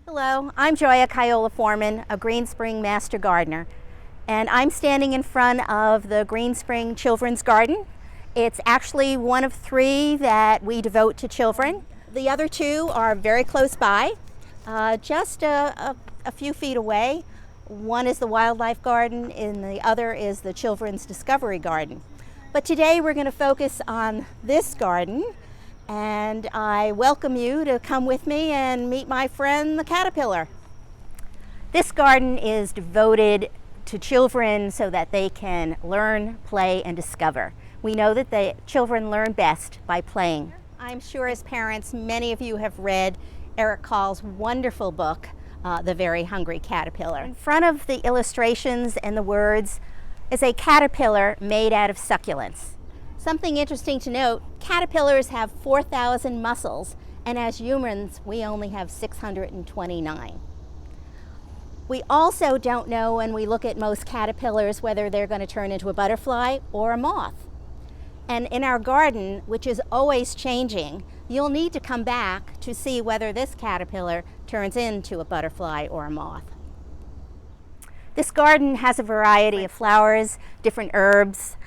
Hello, I'm Joya Kiola Foreman, a Green Spring Master Gardener, and I'm standing in front of the Green Spring Children's Garden. It's actually one of 3 that we devote to children. The other 2 are very close by, just a few feet away. One is the Wildlife Garden and the other is the Children's Discovery Garden. But today we're going to focus on this garden, and I welcome you to come with me and meet my friend the caterpillar. This garden is devoted to children so that they can learn, play, and discover. We know that the children learn best by playing. I'm sure as parents, many of you have read Eric Carle's wonderful book, The Very Hungry Caterpillar. In front of the illustrations and the words is a caterpillar made out of succulents. Something interesting to note, caterpillars have 4,000 muscles, and as humans, we only have 629. We also don't know when we look at most caterpillars whether they're going to turn into a butterfly or a moth. And in our garden, which is always changing, you'll need to come back to see whether this caterpillar turns into a butterfly or a moth. This garden has a variety of flowers, different herbs.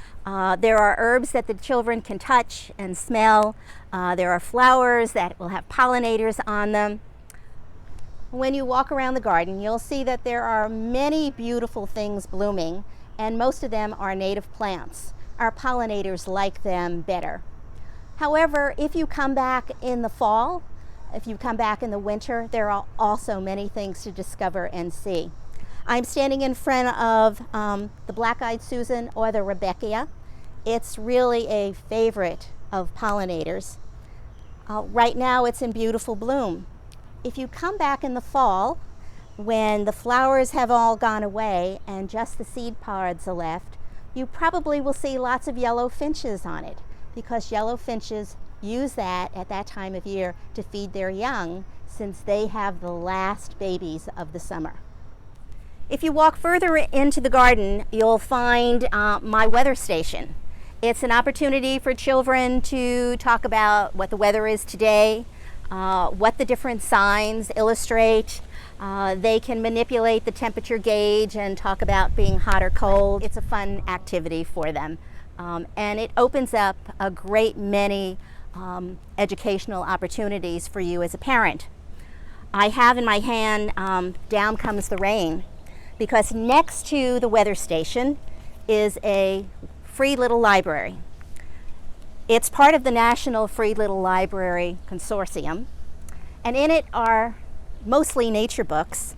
There are herbs that the children can touch and smell. There are flowers that will have pollinators on them. When you walk around the garden, you'll see that there are many beautiful things blooming, and most of them are native plants. Our pollinators like them better. However, if you come back in the fall, if you come back in the winter, there are also many things to discover and see. I'm standing in front of the black-eyed Susan, or the Rebecca. It's really a favorite of pollinators. Right now it's in beautiful bloom. If you come back in the fall, when the flowers have all gone away and just the seed pods are left, you probably will see lots of yellow finches on it, because yellow finches use that at that time of year to feed their young, since they have the last babies of the summer. If you walk further into the garden, you'll find my weather station. It's an opportunity for children to talk about what the weather is today, what the different signs illustrate. They can manipulate the temperature gauge and talk about being hot or cold. It's a fun activity for them. And it opens up a great many educational opportunities for you as a parent. I have in my hand Down Comes the Rain, because next to the weather station is a free little library. It's part of the National Free Little Library Consortium, and in it are mostly nature books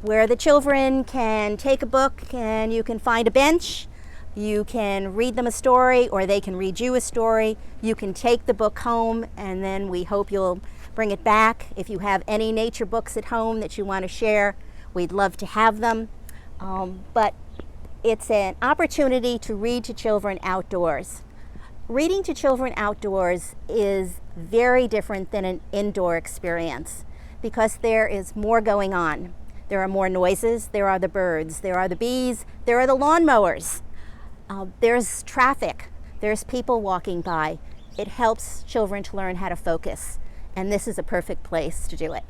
where the children can take a book and you can find a bench, you can read them a story, or they can read you a story. You can take the book home, and then we hope you'll bring it back. If you have any nature books at home that you want to share, we'd love to have them. But it's an opportunity to read to children outdoors. Reading to children outdoors is very different than an indoor experience, because there is more going on. There are more noises, there are the birds, there are the bees, there are the lawnmowers. There's traffic, there's people walking by. It helps children to learn how to focus, and this is a perfect place to do it.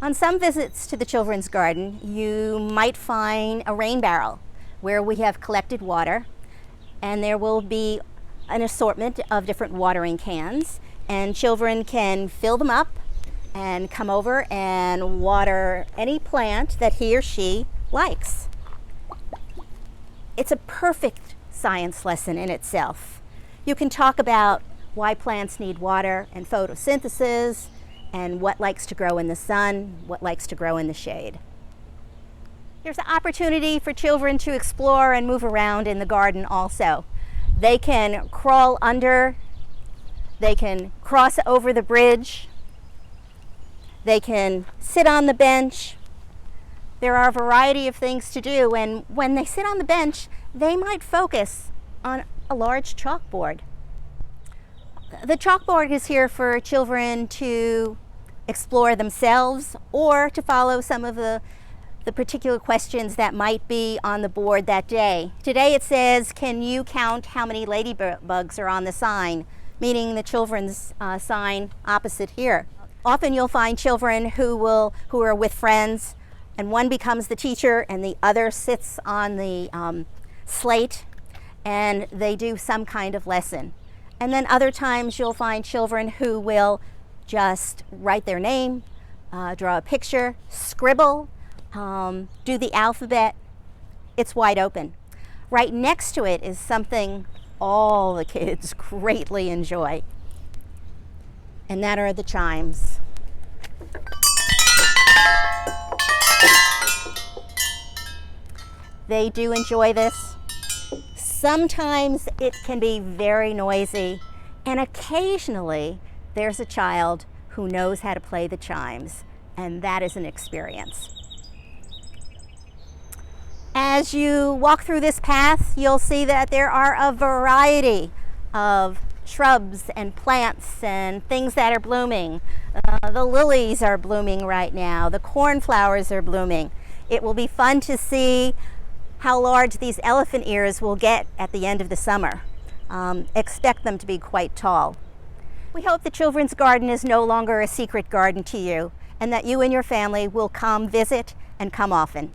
On some visits to the children's garden, you might find a rain barrel where we have collected water, and there will be an assortment of different watering cans, and children can fill them up and come over and water any plant that he or she likes. It's a perfect science lesson in itself. You can talk about why plants need water and photosynthesis, and what likes to grow in the sun, what likes to grow in the shade. There's an opportunity for children to explore and move around in the garden also. They can crawl under, they can cross over the bridge, they can sit on the bench. There are a variety of things to do, and when they sit on the bench, they might focus on a large chalkboard. The chalkboard is here for children to explore themselves, or to follow some of the particular questions that might be on the board that day. Today it says, can you count how many ladybugs are on the sign? Meaning the children's sign opposite here. Often you'll find children who are with friends, and one becomes the teacher and the other sits on the slate and they do some kind of lesson. And then other times you'll find children who will just write their name, draw a picture, scribble, do the alphabet. It's wide open. Right next to it is something all the kids greatly enjoy, and that are the chimes. They do enjoy this. Sometimes it can be very noisy, and occasionally there's a child who knows how to play the chimes, and that is an experience. As you walk through this path, you'll see that there are a variety of shrubs and plants and things that are blooming. The lilies are blooming right now. The cornflowers are blooming. It will be fun to see how large these elephant ears will get at the end of the summer. Expect them to be quite tall. We hope the Children's Garden is no longer a secret garden to you, and that you and your family will come visit and come often.